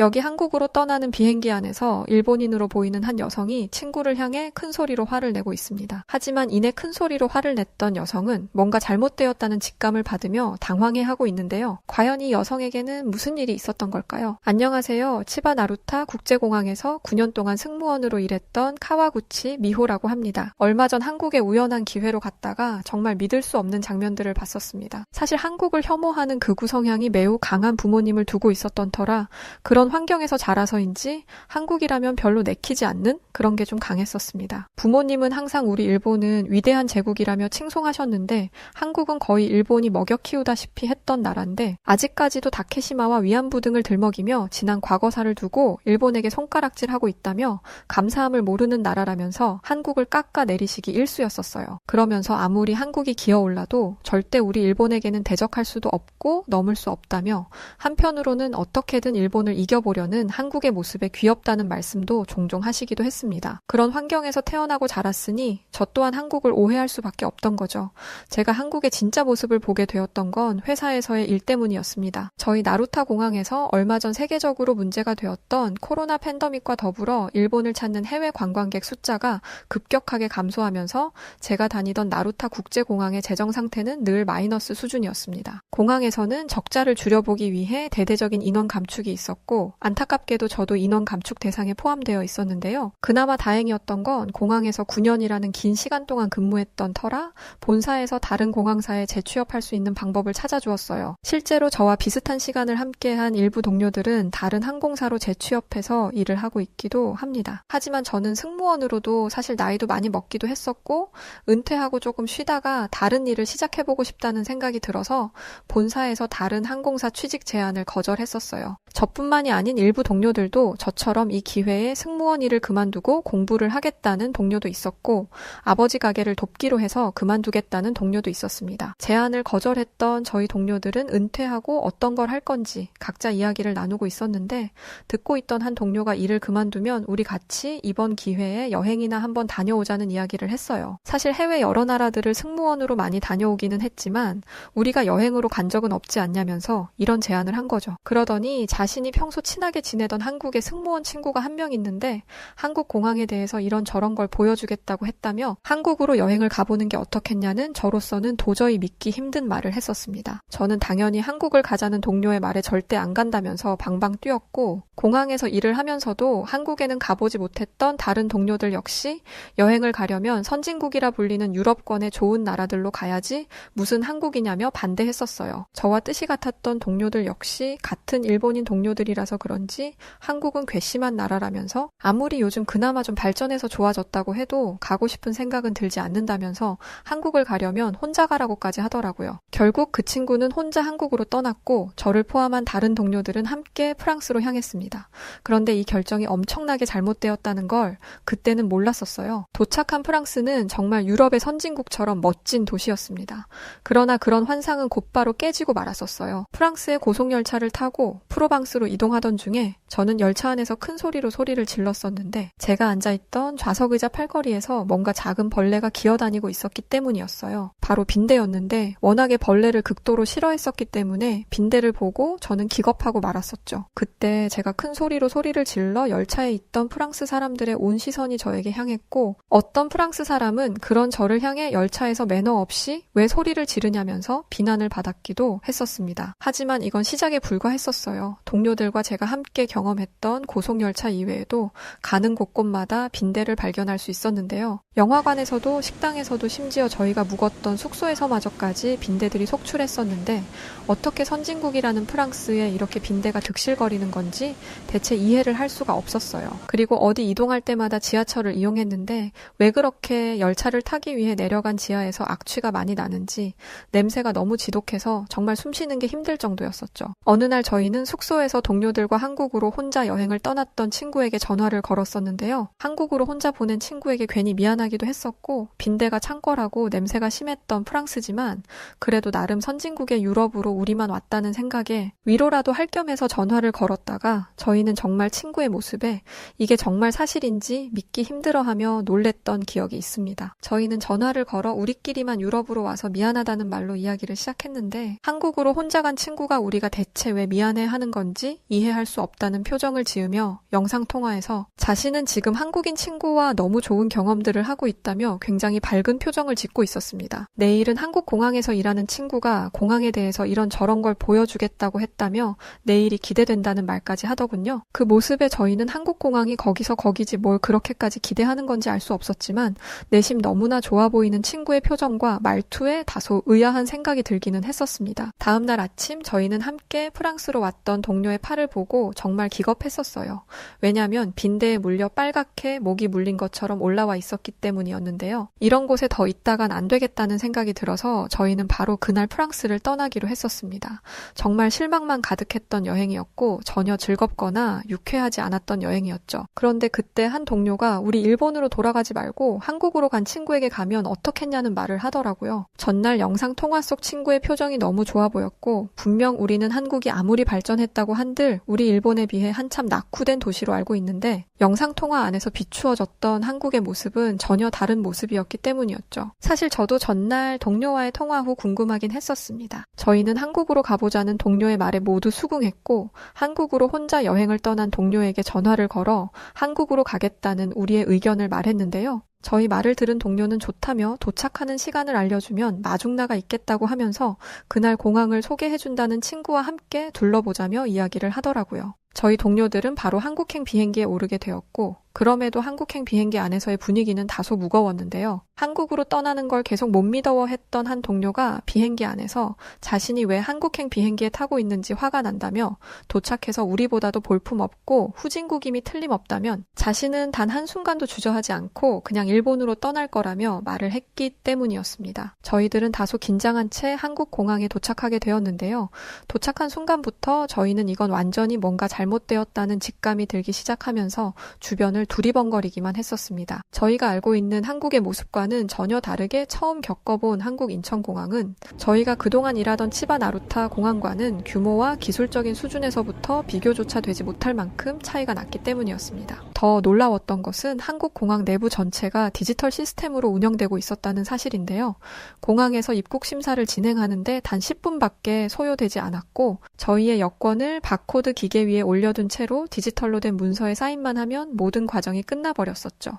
여기 한국으로 떠나는 비행기 안에서 일본인으로 보이는 한 여성이 친구를 향해 큰 소리로 화를 내고 있습니다. 하지만 이내 큰 소리로 화를 냈던 여성은 뭔가 잘못되었다는 직감을 받으며 당황해하고 있는데요. 과연 이 여성에게는 무슨 일이 있었던 걸까요? 안녕하세요. 치바 나루타 국제공항에서 9년 동안 승무원으로 일했던 카와구치 미호라고 합니다. 얼마 전 한국에 우연한 기회로 갔다가 정말 믿을 수 없는 장면들을 봤었습니다. 사실 한국을 혐오하는 극우 성향이 매우 강한 부모님을 두고 있었던 터라 그런 환경에서 자라서인지 한국이라면 별로 내키지 않는 그런 게 좀 강했었습니다. 부모님은 항상 우리 일본은 위대한 제국이라며 칭송하셨는데 한국은 거의 일본이 먹여 키우다시피 했던 나라인데 아직까지도 다케시마와 위안부 등을 들먹이며 지난 과거사를 두고 일본에게 손가락질하고 있다며 감사함을 모르는 나라라면서 한국을 깎아내리시기 일쑤였었어요. 그러면서 아무리 한국이 기어올라도 절대 우리 일본에게는 대적할 수도 없고 넘을 수 없다며 한편으로는 어떻게든 일본을 이겨보려는 한국의 모습에 귀엽다는 말씀도 종종 하시기도 했습니다. 그런 환경에서 태어나고 자랐으니 저 또한 한국을 오해할 수밖에 없던 거죠. 제가 한국의 진짜 모습을 보게 되었던 건 회사에서의 일 때문이었습니다. 저희 나루타 공항에서 얼마 전 세계적으로 문제가 되었던 코로나 팬데믹과 더불어 일본을 찾는 해외 관광객 숫자가 급격하게 감소하면서 제가 다니던 나루타 국제공항의 재정 상태는 늘 마이너스 수준이었습니다. 공항에서는 적자를 줄여보기 위해 대대적인 인원 감축이 있었고 안타깝게도 저도 인원 감축 대상에 포함되어 있었는데요. 그나마 다행이었던 건 공항에서 9년이라는 긴 시간 동안 근무했던 터라 본사에서 다른 공항사에 재취업할 수 있는 방법을 찾아주었어요. 실제로 저와 비슷한 시간을 함께한 일부 동료들은 다른 항공사로 재취업해서 일을 하고 있기도 합니다. 하지만 저는 승무원으로도 사실 나이도 많이 먹기도 했었고 은퇴하고 조금 쉬다가 다른 일을 시작해보고 싶다는 생각이 들어서 본사에서 다른 항공사 취직 제안을 거절했었어요. 저뿐만이 아닌 일부 동료들도 저처럼 이 기회에 승무원 일을 그만두고 공부를 하겠다는 동료도 있었고 아버지 가게를 돕기로 해서 그만두겠다는 동료도 있었습니다. 제안을 거절했던 저희 동료들은 은퇴하고 어떤 걸 할 건지 각자 이야기를 나누고 있었는데 듣고 있던 한 동료가 일을 그만두면 우리 같이 이번 기회에 여행이나 한번 다녀오자는 이야기를 했어요. 사실 해외 여러 나라들을 승무원으로 많이 다녀오기는 했지만 우리가 여행으로 간 적은 없지 않냐면서 이런 제안을 한 거죠. 그러더니 자신이 평소 친하게 지내던 한국의 승무원 친구가 한 명 있는데 한국 공항에 대해서 이런저런 걸 보여주겠다고 했다며 한국으로 여행을 가보는 게 어떻겠냐는 저로서는 도저히 믿기 힘든 말을 했었습니다. 저는 당연히 한국을 가자는 동료의 말에 절대 안 간다면서 방방 뛰었고 공항에서 일을 하면서도 한국에는 가보지 못했던 다른 동료들 역시 여행을 가려면 선진국이라 불리는 유럽권의 좋은 나라들로 가야지 무슨 한국이냐며 반대했었어요. 저와 뜻이 같았던 동료들 역시 같은 일본인 동료들이라서 그런지 한국은 괘씸한 나라라면서 아무리 요즘 그나마 좀 발전해서 좋아졌다고 해도 가고 싶은 생각은 들지 않는다면서 한국을 가려면 혼자 가라고까지 하더라고요. 결국 그 친구는 혼자 한국으로 떠났고 저를 포함한 다른 동료들은 함께 프랑스로 향했습니다. 그런데 이 결정이 엄청나게 잘못되었다는 걸 그때는 몰랐었어요. 도착한 프랑스는 정말 유럽의 선진국처럼 멋진 도시였습니다. 그러나 그런 환상은 곧바로 깨지고 말았었어요. 프랑스의 고속열차를 타고 프로방스로 이동하던 중에 저는 열차 안에서 큰 소리로 소리를 질렀었는데 제가 앉아있던 좌석의자 팔걸이에서 뭔가 작은 벌레가 기어다니고 있었기 때문이었어요. 바로 빈대였는데 워낙에 벌레를 극도로 싫어했었기 때문에 빈대를 보고 저는 기겁하고 말았었죠. 그때 제가 큰 소리로 소리를 질러 열차에 있던 프랑스 사람들의 온 시선이 저에게 향했고 어떤 프랑스 사람은 그런 저를 향해 열차에서 매너 없이 왜 소리를 지르냐면서 비난을 받았기도 했었습니다. 하지만 이건 시작에 불과했었어요. 동료들과 제가 함께 경험했던 고속열차 이외에도 가는 곳곳마다 빈대를 발견할 수 있었는데요. 영화관에서도 식당에서도 심지어 저희가 묵었던 숙소에서마저까지 빈대들이 속출했었는데 어떻게 선진국이라는 프랑스에 이렇게 빈대가 득실거리는 건지 대체 이해를 할 수가 없었어요. 그리고 어디 이동할 때마다 지하철을 이용했는데 왜 그렇게 열차를 타기 위해 내려간 지하에서 악취가 많이 나는지 냄새가 너무 지독해서 정말 숨쉬는 게 힘들 정도였었죠. 어느 날 저희는 숙소에서 동료들과 한국으로 혼자 여행을 떠났던 친구에게 전화를 걸었었는데요. 한국으로 혼자 보낸 친구에게 괜히 미안하기도 했었고 빈대가 창궐하고 냄새가 심했던 프랑스지만 그래도 나름 선진국의 유럽으로 우리만 왔다는 생각에 위로라도 할 겸해서 전화를 걸었다가 저희는 정말 친구의 모습에 이게 정말 사실인지 믿기 힘들어하며 놀랬던 기억이 있습니다. 저희는 전화를 걸어 우리끼리만 유럽으로 와서 미안하다는 말로 이야기를 시작했는데 한국으로 혼자 간 친구가 우리가 대체 왜 미안해하는 건지 이해할 수 없다는 표정을 지으며 영상통화에서 자신은 지금 한국인 친구와 너무 좋은 경험들을 하고 있다며 굉장히 밝은 표정을 짓고 있었습니다. 내일은 한국 공항에서 일하는 친구가 공항에 대해서 이런 저런 걸 보여주겠다고 했다며 내일이 기대된다는 말까지 하더군요. 그 모습에 저희는 한국 공항이 거기서 거기지 뭘 그렇게까지 기대하는 건지 알 수 없었지만 내심 너무나 좋아 보이는 친구의 표정과 말투에 다소 의아한 생각이 들기는 했었습니다. 다음날 아침 저희는 함께 프랑스로 왔던 동료의 팔을 보고 정말 기겁했었어요. 왜냐하면 빈대에 물려 빨갛게 목이 물린 것처럼 올라와 있었기 때문이었는데요. 이런 곳에 더 있다간 안 되겠다는 생각이 들어서 저희는 바로 그날 프랑스를 떠나기로 했었습니다. 정말 실망만 가득했던 여행이었고 전혀 즐겁거나 유쾌하지 않았던 여행이었죠. 그런데 그때 한 동료가 우리 일본으로 돌아가지 말고 한국으로 간 친구에게 가면 어떻겠냐는 말을 하더라고요. 전날 영상 통화 속 친구의 표정이 너무 좋아 보였고 분명 우리는 한국이 아무리 발전했다고 한들 우리 일본에 비해 한참 낙후된 도시로 알고 있는데 영상 통화 안에서 비추어졌던 한국의 모습은 전혀 다른 모습이었기 때문이었죠. 사실 저도 전날 동료와의 통화 후 궁금하긴 했었습니다. 저희는 한국으로 가보자는 동료의 말에 모두 수긍했고 한국으로 혼자 여행을 떠난 동료에게 전화를 걸어 한국으로 가겠다는 우리의 의견을 말했는데요. 저희 말을 들은 동료는 좋다며 도착하는 시간을 알려주면 마중나가 있겠다고 하면서 그날 공항을 소개해준다는 친구와 함께 둘러보자며 이야기를 하더라고요. 저희 동료들은 바로 한국행 비행기에 오르게 되었고 그럼에도 한국행 비행기 안에서의 분위기는 다소 무거웠는데요. 한국으로 떠나는 걸 계속 못 믿어했던 한 동료가 비행기 안에서 자신이 왜 한국행 비행기에 타고 있는지 화가 난다며 도착해서 우리보다도 볼품없고 후진국임이 틀림없다면 자신은 단 한순간도 주저하지 않고 그냥 일본으로 떠날 거라며 말을 했기 때문이었습니다. 저희들은 다소 긴장한 채 한국 공항에 도착하게 되었는데요. 도착한 순간부터 저희는 이건 완전히 뭔가 잘못되었다는 직감이 들기 시작하면서 주변을 두리번거리기만 했었습니다. 저희가 알고 있는 한국의 모습과는 전혀 다르게 처음 겪어본 한국 인천공항은 저희가 그동안 일하던 치바나루타 공항과는 규모와 기술적인 수준에서부터 비교조차 되지 못할 만큼 차이가 났기 때문이었습니다. 더 놀라웠던 것은 한국 공항 내부 전체가 디지털 시스템으로 운영되고 있었다는 사실인데요. 공항에서 입국 심사를 진행하는데 단 10분밖에 소요되지 않았고 저희의 여권을 바코드 기계 위에 올려둔 채로 디지털로 된 문서에 사인만 하면 모든 과정이 끝나버렸었죠.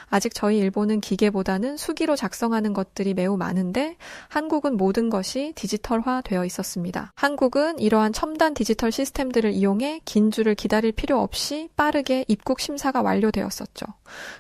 아직 저희 일본은 기계보다는 수기로 작성하는 것들이 매우 많은데 한국은 모든 것이 디지털화 되어 있었습니다. 한국은 이러한 첨단 디지털 시스템들을 이용해 긴 줄을 기다릴 필요 없이 빠르게 입국 심사가 완료되었었죠.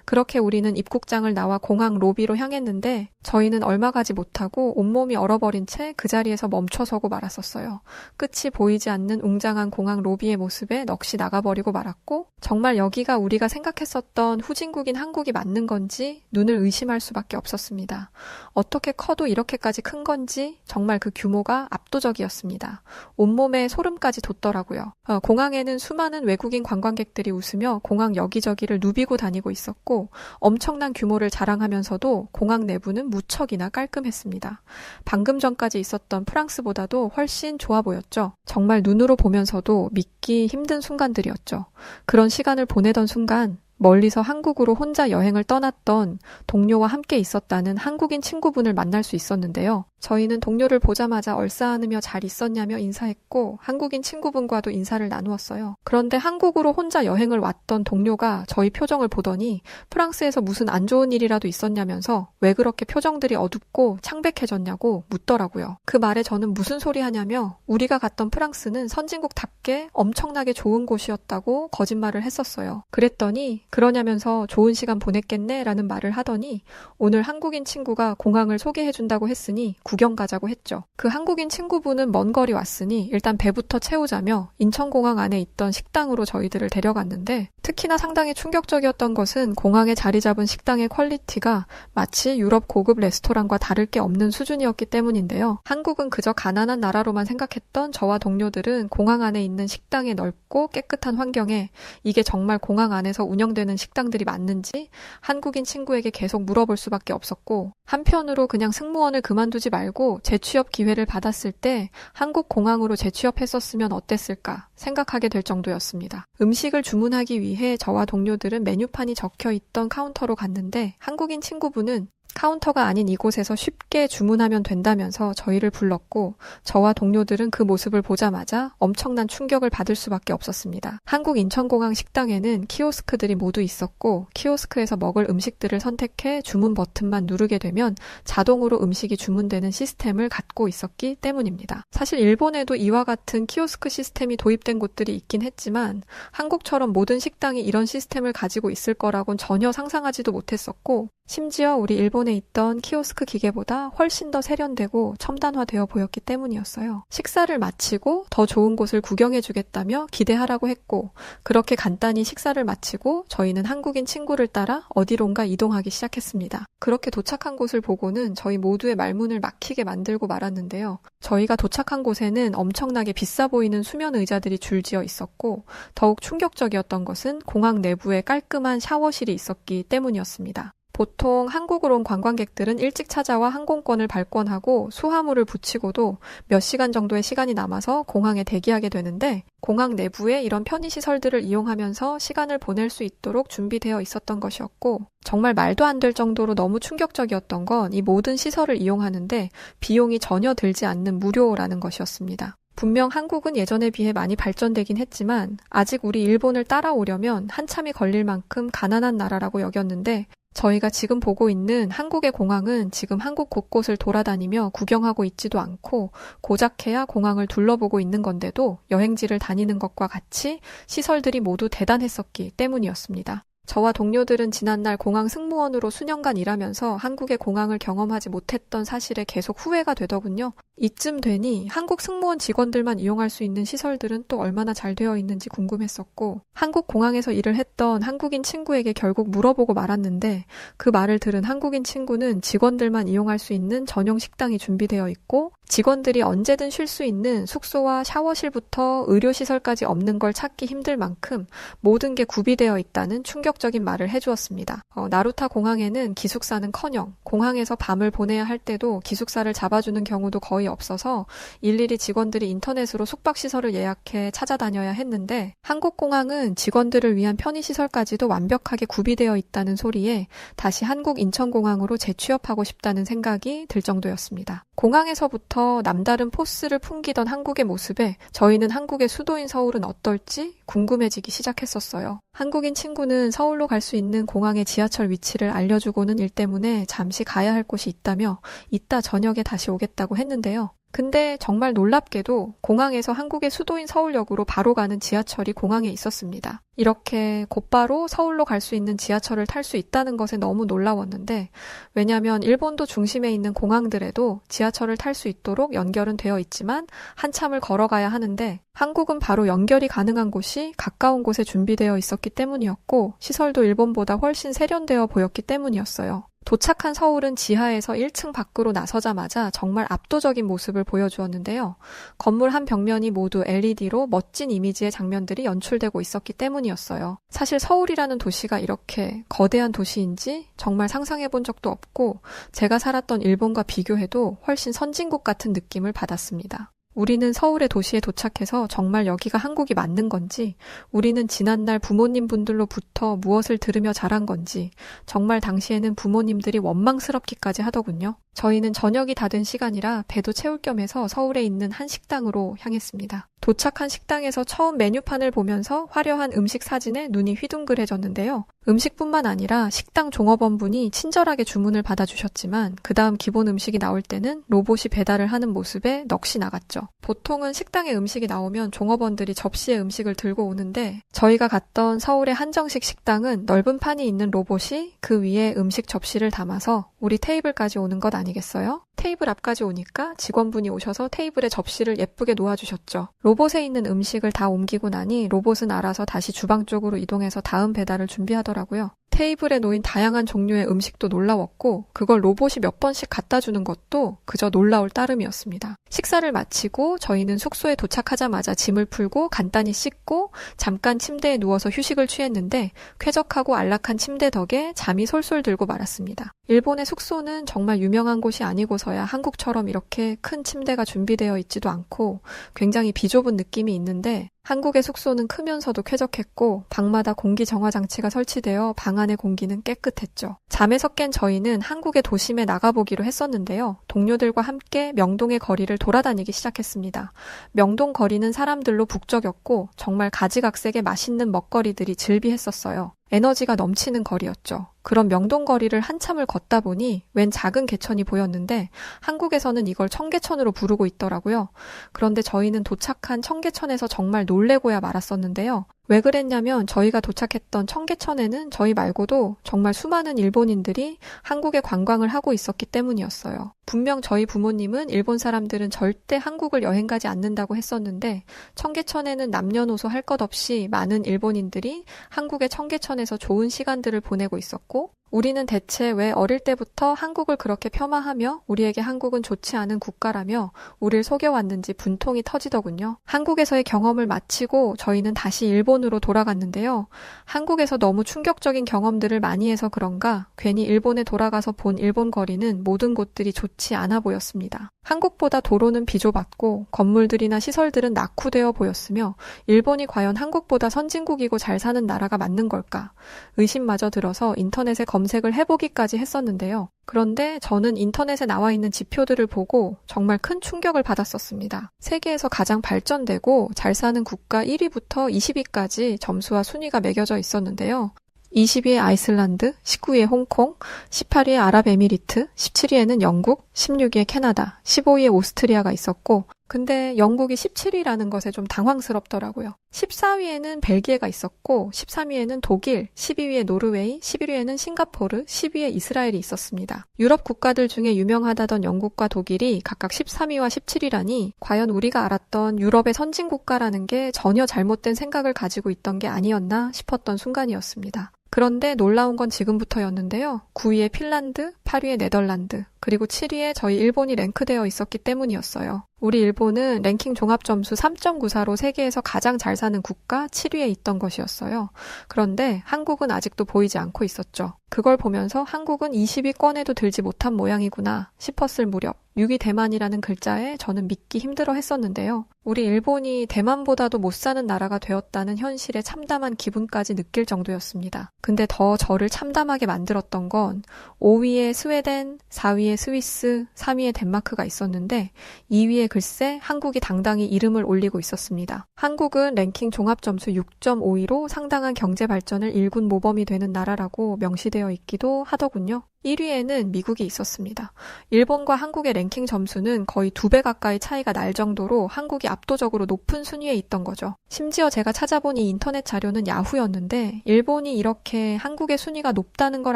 그렇게 우리는 입국장을 나와 공항 로비로 향했는데 저희는 얼마 가지 못하고 온몸이 얼어버린 채 그 자리에서 멈춰서고 말았었어요. 끝이 보이지 않는 웅장한 공항 로비의 모습에 넋이 나가버리고 말았고 정말 여기가 우리가 생각했었던 후진국인 한국이 맞는 건지 눈을 의심할 수밖에 없었습니다. 어떻게 커도 이렇게까지 큰 건지 정말 그 규모가 압도적이었습니다. 온몸에 소름까지 돋더라고요. 공항에는 수많은 외국인 관광객들이 웃으며 공항 여기저기를 누비고 다니고 있었고 엄청난 규모를 자랑하면서도 공항 내부는 무척이나 깔끔했습니다. 방금 전까지 있었던 프랑스보다도 훨씬 좋아 보였죠. 정말 눈으로 보면서도 믿기 힘든 순간들이었죠. 그런 시간을 보내던 순간 멀리서 한국으로 혼자 여행을 떠났던 동료와 함께 있었다는 한국인 친구분을 만날 수 있었는데요. 저희는 동료를 보자마자 얼싸안으며 잘 있었냐며 인사했고 한국인 친구분과도 인사를 나누었어요. 그런데 한국으로 혼자 여행을 왔던 동료가 저희 표정을 보더니 프랑스에서 무슨 안 좋은 일이라도 있었냐면서 왜 그렇게 표정들이 어둡고 창백해졌냐고 묻더라고요. 그 말에 저는 무슨 소리 하냐며 우리가 갔던 프랑스는 선진국답게 엄청나게 좋은 곳이었다고 거짓말을 했었어요. 그랬더니 그러냐면서 좋은 시간 보냈겠네 라는 말을 하더니 오늘 한국인 친구가 공항을 소개해준다고 했으니 구경 가자고 했죠. 그 한국인 친구분은 먼 거리 왔으니 일단 배부터 채우자며 인천공항 안에 있던 식당으로 저희들을 데려갔는데 특히나 상당히 충격적이었던 것은 공항에 자리 잡은 식당의 퀄리티가 마치 유럽 고급 레스토랑과 다를 게 없는 수준이었기 때문인데요. 한국은 그저 가난한 나라로만 생각했던 저와 동료들은 공항 안에 있는 식당의 넓고 깨끗한 환경에 이게 정말 공항 안에서 운영되는 식당들이 맞는지 한국인 친구에게 계속 물어볼 수밖에 없었고, 한편으로 그냥 승무원을 그만두지 말고 재취업 기회를 받았을 때 한국 공항으로 재취업했었으면 어땠을까 생각하게 될 정도였습니다. 음식을 주문하기 위해 저와 동료들은 메뉴판이 적혀있던 카운터로 갔는데, 한국인 친구분은 카운터가 아닌 이곳에서 쉽게 주문하면 된다면서 저희를 불렀고, 저와 동료들은 그 모습을 보자마자 엄청난 충격을 받을 수밖에 없었습니다. 한국 인천공항 식당에는 키오스크들이 모두 있었고, 키오스크에서 먹을 음식들을 선택해 주문 버튼만 누르게 되면 자동으로 음식이 주문되는 시스템을 갖고 있었기 때문입니다. 사실 일본에도 이와 같은 키오스크 시스템이 도입된 곳들이 있긴 했지만 한국처럼 모든 식당이 이런 시스템을 가지고 있을 거라고는 전혀 상상하지도 못했었고, 심지어 우리 일본에 있던 키오스크 기계보다 훨씬 더 세련되고 첨단화되어 보였기 때문이었어요. 식사를 마치고 더 좋은 곳을 구경해주겠다며 기대하라고 했고, 그렇게 간단히 식사를 마치고 저희는 한국인 친구를 따라 어디론가 이동하기 시작했습니다. 그렇게 도착한 곳을 보고는 저희 모두의 말문을 막히게 만들고 말았는데요. 저희가 도착한 곳에는 엄청나게 비싸 보이는 수면 의자들이 줄지어 있었고, 더욱 충격적이었던 것은 공항 내부에 깔끔한 샤워실이 있었기 때문이었습니다. 보통 한국으로 온 관광객들은 일찍 찾아와 항공권을 발권하고 수화물을 붙이고도 몇 시간 정도의 시간이 남아서 공항에 대기하게 되는데, 공항 내부에 이런 편의시설들을 이용하면서 시간을 보낼 수 있도록 준비되어 있었던 것이었고, 정말 말도 안 될 정도로 너무 충격적이었던 건 이 모든 시설을 이용하는데 비용이 전혀 들지 않는 무료라는 것이었습니다. 분명 한국은 예전에 비해 많이 발전되긴 했지만 아직 우리 일본을 따라오려면 한참이 걸릴 만큼 가난한 나라라고 여겼는데, 저희가 지금 보고 있는 한국의 공항은 지금 한국 곳곳을 돌아다니며 구경하고 있지도 않고 고작해야 공항을 둘러보고 있는 건데도 여행지를 다니는 것과 같이 시설들이 모두 대단했었기 때문이었습니다. 저와 동료들은 지난날 공항 승무원으로 수년간 일하면서 한국의 공항을 경험하지 못했던 사실에 계속 후회가 되더군요. 이쯤 되니 한국 승무원 직원들만 이용할 수 있는 시설들은 또 얼마나 잘 되어 있는지 궁금했었고, 한국 공항에서 일을 했던 한국인 친구에게 결국 물어보고 말았는데, 그 말을 들은 한국인 친구는 직원들만 이용할 수 있는 전용 식당이 준비되어 있고 직원들이 언제든 쉴 수 있는 숙소와 샤워실부터 의료시설까지 없는 걸 찾기 힘들 만큼 모든 게 구비되어 있다는 충격적인 말을 해주었습니다. 나루타 공항에는 기숙사는커녕 공항에서 밤을 보내야 할 때도 기숙사를 잡아주는 경우도 거의 없어서 일일이 직원들이 인터넷으로 숙박시설을 예약해 찾아다녀야 했는데, 한국공항은 직원들을 위한 편의시설까지도 완벽하게 구비되어 있다는 소리에 다시 한국 인천공항으로 재취업하고 싶다는 생각이 들 정도였습니다. 공항에서부터 남다른 포스를 풍기던 한국의 모습에 저희는 한국의 수도인 서울은 어떨지 궁금해지기 시작했었어요. 한국인 친구는 서울로 갈 수 있는 공항의 지하철 위치를 알려주고는 일 때문에 잠시 가야 할 곳이 있다며 이따 저녁에 다시 오겠다고 했는데요. 근데 정말 놀랍게도 공항에서 한국의 수도인 서울역으로 바로 가는 지하철이 공항에 있었습니다. 이렇게 곧바로 서울로 갈 수 있는 지하철을 탈 수 있다는 것에 너무 놀라웠는데, 왜냐하면 일본도 중심에 있는 공항들에도 지하철을 탈 수 있도록 연결은 되어 있지만 한참을 걸어가야 하는데, 한국은 바로 연결이 가능한 곳이 가까운 곳에 준비되어 있었기 때문이었고, 시설도 일본보다 훨씬 세련되어 보였기 때문이었어요. 도착한 서울은 지하에서 1층 밖으로 나서자마자 정말 압도적인 모습을 보여주었는데요. 건물 한 벽면이 모두 LED로 멋진 이미지의 장면들이 연출되고 있었기 때문이었어요. 사실 서울이라는 도시가 이렇게 거대한 도시인지 정말 상상해본 적도 없고, 제가 살았던 일본과 비교해도 훨씬 선진국 같은 느낌을 받았습니다. 우리는 서울의 도시에 도착해서 정말 여기가 한국이 맞는 건지, 우리는 지난날 부모님 분들로부터 무엇을 들으며 자란 건지 정말 당시에는 부모님들이 원망스럽기까지 하더군요. 저희는 저녁이 다 된 시간이라 배도 채울 겸 해서 서울에 있는 한 식당으로 향했습니다. 도착한 식당에서 처음 메뉴판을 보면서 화려한 음식 사진에 눈이 휘둥그레졌는데요. 음식뿐만 아니라 식당 종업원분이 친절하게 주문을 받아주셨지만 그 다음 기본 음식이 나올 때는 로봇이 배달을 하는 모습에 넋이 나갔죠. 보통은 식당에 음식이 나오면 종업원들이 접시에 음식을 들고 오는데, 저희가 갔던 서울의 한정식 식당은 넓은 판이 있는 로봇이 그 위에 음식 접시를 담아서 우리 테이블까지 오는 것 아니겠어요? 테이블 앞까지 오니까 직원분이 오셔서 테이블에 접시를 예쁘게 놓아주셨죠. 로봇에 있는 음식을 다 옮기고 나니 로봇은 알아서 다시 주방 쪽으로 이동해서 다음 배달을 준비하더라고요. 테이블에 놓인 다양한 종류의 음식도 놀라웠고 그걸 로봇이 몇 번씩 갖다 주는 것도 그저 놀라울 따름이었습니다. 식사를 마치고 저희는 숙소에 도착하자마자 짐을 풀고 간단히 씻고 잠깐 침대에 누워서 휴식을 취했는데 쾌적하고 안락한 침대 덕에 잠이 솔솔 들고 말았습니다. 일본의 숙소는 정말 유명한 곳이 아니고서야 한국처럼 이렇게 큰 침대가 준비되어 있지도 않고 굉장히 비좁은 느낌이 있는데 한국의 숙소는 크면서도 쾌적했고 방마다 공기 정화 장치가 설치되어 방 안의 공기는 깨끗했죠. 잠에서 깬 저희는 한국의 도심에 나가보기로 했었는데요. 동료들과 함께 명동의 거리를 돌아다니기 시작했습니다. 명동 거리는 사람들로 북적였고 정말 가지각색의 맛있는 먹거리들이 즐비했었어요. 에너지가 넘치는 거리였죠. 그런 명동 거리를 한참을 걷다 보니 웬 작은 개천이 보였는데 한국에서는 이걸 청계천으로 부르고 있더라고요. 그런데 저희는 도착한 청계천에서 정말 놀래고야 말았었는데요. 왜 그랬냐면 저희가 도착했던 청계천에는 저희 말고도 정말 수많은 일본인들이 한국에 관광을 하고 있었기 때문이었어요. 분명 저희 부모님은 일본 사람들은 절대 한국을 여행 가지 않는다고 했었는데 청계천에는 남녀노소 할 것 없이 많은 일본인들이 한국의 청계천에서 좋은 시간들을 보내고 있었고 우리는 대체 왜 어릴 때부터 한국을 그렇게 폄하하며 우리에게 한국은 좋지 않은 국가라며 우릴 속여왔는지 분통이 터지더군요. 한국에서의 경험을 마치고 저희는 다시 일본으로 돌아갔는데요. 한국에서 너무 충격적인 경험들을 많이 해서 그런가 괜히 일본에 돌아가서 본 일본 거리는 모든 곳들이 좋지 않아 보였습니다. 한국보다 도로는 비좁았고 건물들이나 시설들은 낙후되어 보였으며 일본이 과연 한국보다 선진국이고 잘 사는 나라가 맞는 걸까? 의심마저 들어서 인터넷에 검색을 해보기까지 했었는데요. 그런데 저는 인터넷에 나와 있는 지표들을 보고 정말 큰 충격을 받았었습니다. 세계에서 가장 발전되고 잘 사는 국가 1위부터 20위까지 점수와 순위가 매겨져 있었는데요. 20위에 아이슬란드, 19위에 홍콩, 18위에 아랍에미리트, 17위에는 영국, 16위에 캐나다, 15위에 오스트리아가 있었고 근데 영국이 17위라는 것에 좀 당황스럽더라고요. 14위에는 벨기에가 있었고 13위에는 독일, 12위에 노르웨이, 11위에는 싱가포르, 10위에 이스라엘이 있었습니다. 유럽 국가들 중에 유명하다던 영국과 독일이 각각 13위와 17위라니 과연 우리가 알았던 유럽의 선진국가라는 게 전혀 잘못된 생각을 가지고 있던 게 아니었나 싶었던 순간이었습니다. 그런데 놀라운 건 지금부터였는데요. 9위에 핀란드, 8위에 네덜란드, 그리고 7위에 저희 일본이 랭크되어 있었기 때문이었어요. 우리 일본은 랭킹 종합점수 3.94로 세계에서 가장 잘 사는 국가 7위에 있던 것이었어요. 그런데 한국은 아직도 보이지 않고 있었죠. 그걸 보면서 한국은 20위권에도 들지 못한 모양이구나 싶었을 무렵 6위 대만이라는 글자에 저는 믿기 힘들어 했었는데요. 우리 일본이 대만보다도 못 사는 나라가 되었다는 현실에 참담한 기분까지 느낄 정도였습니다. 근데 더 저를 참담하게 만들었던 건 5위에 스웨덴, 4위에 스위스, 3위에 덴마크가 있었는데 2위에 글쎄 한국이 당당히 이름을 올리고 있었습니다. 한국은 랭킹 종합점수 6.52로 상당한 경제 발전을 일군 모범이 되는 나라라고 명시되어 있기도 하더군요. 1위에는 미국이 있었습니다. 일본과 한국의 랭킹 점수는 거의 2배 가까이 차이가 날 정도로 한국이 압도적으로 높은 순위에 있던 거죠. 심지어 제가 찾아본 이 인터넷 자료는 야후였는데 일본이 이렇게 한국의 순위가 높다는 걸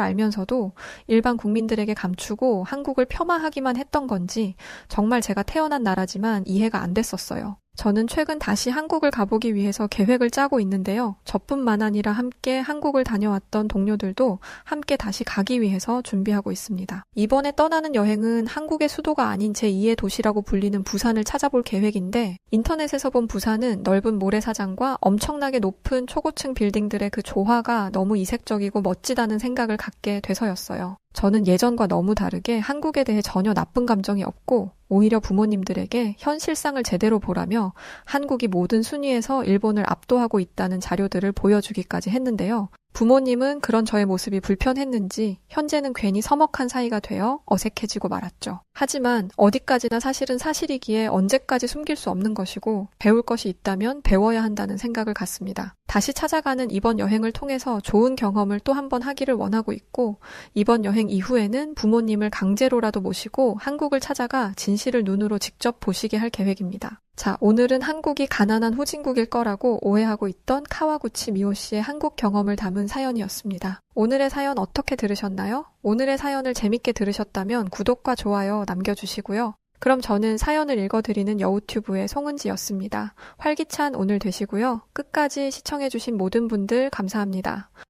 알면서도 일반 국민들에게 감추고 한국을 폄하하기만 했던 건지 정말 제가 태어난 나라지만 이해가 안 됐었어요. 저는 최근 다시 한국을 가보기 위해서 계획을 짜고 있는데요. 저뿐만 아니라 함께 한국을 다녀왔던 동료들도 함께 다시 가기 위해서 준비하고 있습니다. 이번에 떠나는 여행은 한국의 수도가 아닌 제2의 도시라고 불리는 부산을 찾아볼 계획인데 인터넷에서 본 부산은 넓은 모래사장과 엄청나게 높은 초고층 빌딩들의 그 조화가 너무 이색적이고 멋지다는 생각을 갖게 돼서였어요. 저는 예전과 너무 다르게 한국에 대해 전혀 나쁜 감정이 없고 오히려 부모님들에게 현실상을 제대로 보라며 한국이 모든 순위에서 일본을 압도하고 있다는 자료들을 보여주기까지 했는데요. 부모님은 그런 저의 모습이 불편했는지 현재는 괜히 서먹한 사이가 되어 어색해지고 말았죠. 하지만 어디까지나 사실은 사실이기에 언제까지 숨길 수 없는 것이고 배울 것이 있다면 배워야 한다는 생각을 갖습니다. 다시 찾아가는 이번 여행을 통해서 좋은 경험을 또 한 번 하기를 원하고 있고 이번 여행 이후에는 부모님을 강제로라도 모시고 한국을 찾아가 진실을 눈으로 직접 보시게 할 계획입니다. 자, 오늘은 한국이 가난한 후진국일 거라고 오해하고 있던 카와구치 미호 씨의 한국 경험을 담은 사연이었습니다. 오늘의 사연 어떻게 들으셨나요? 오늘의 사연을 재밌게 들으셨다면 구독과 좋아요 남겨주시고요. 그럼 저는 사연을 읽어드리는 여우튜브의 송은지였습니다. 활기찬 오늘 되시고요. 끝까지 시청해주신 모든 분들 감사합니다.